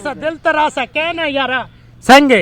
रासा दिल तरासा कहना यारा संगे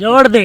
जोड़ दे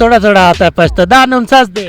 थोड़ा थोड़ा आता है पछता दानम सस दे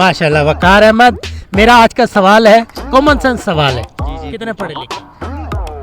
माशाल्लाह वकार अहमद। मेरा आज का सवाल है कॉमन सेंस सवाल है जी। कितने पढ़े लिखे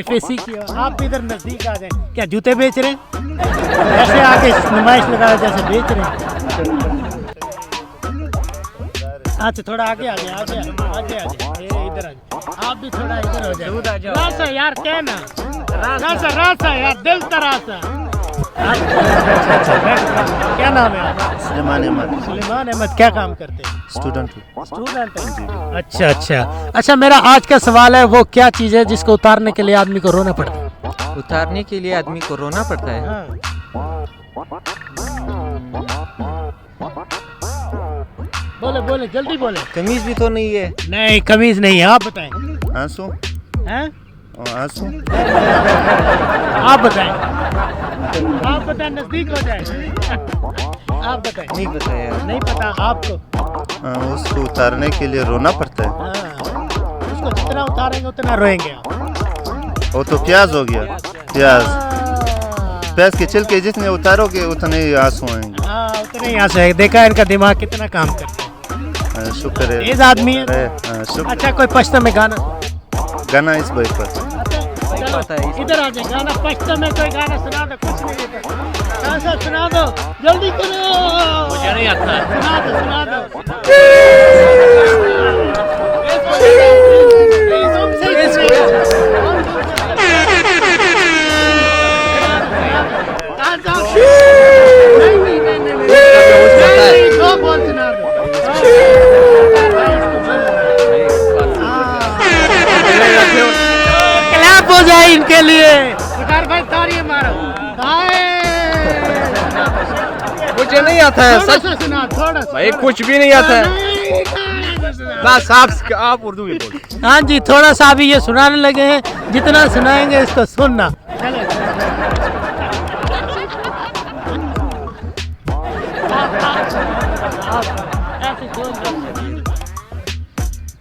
एफएससी की हो। आप भी इधर नजदीक आ जाए क्या जूते बेच रहे हैं ऐसे आके नुमाइश लगा जैसे बेच रहे हैं। अच्छा थोड़ा आगे आ जाए आगे आगे आ जाए इधर आ जाए आप भी थोड़ा इधर हो जाए रासा यार कहना रासा रासा यार दिल तरासा। क्या नाम है आपका? सुलेमान अहमद सुलेमान अहमद क्या काम करते हैं? स्टूडेंट स्टूडेंट है। अच्छा अच्छा अच्छा मेरा आज का सवाल है वो क्या चीज़ है जिसको उतारने के लिए आदमी को रोना पड़ता है? उतारने के लिए आदमी को रोना पड़ता है हाँ। बोले बोले जल्दी बोले। कमीज भी तो नहीं है नहीं कमीज नहीं है आप बताएं। आंसू हैं आंसू आप बताएं आप बताएं नजदीक हो जाए आप बताएं। नहीं पता यार नहीं पता आपको? उसको उतारने के लिए रोना पड़ता है। हाँ। उसको जितना उतारेंगे उतना रोएंगे आप। वो तो प्याज हो गया प्याज प्याज के छिलके जितने उतारोगे उतने ही आंसू आएंगे। हाँ उतने ही आंसू है। देखा इनका दिमाग कितना काम करता शुक्र है तेज आदमी है। शुक्र अच्छा कोई पश्तो में गाना गाना इस भाई पर चलो पता है इसको। इधर आ जाए गाना पश्तो में कोई गाना सुना दो कुछ नहीं देता ऐसा सुना दो जल्दी करो मुझे नहीं आता सुना दो दो बोल सुना दो क्लैप हो जाए इनके लिए सरकार भाई तालियां मारो मुझे नहीं आता है थोड़ा सा सुना थोड़ा सा भाई कुछ भी नहीं आता है बस आप उर्दू में बोल हाँ जी थोड़ा सा अभी ये सुनाने लगे हैं जितना सुनाएंगे इसको सुनना।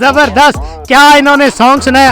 जबरदस्त क्या इन्होंने सॉन्ग सुनाया।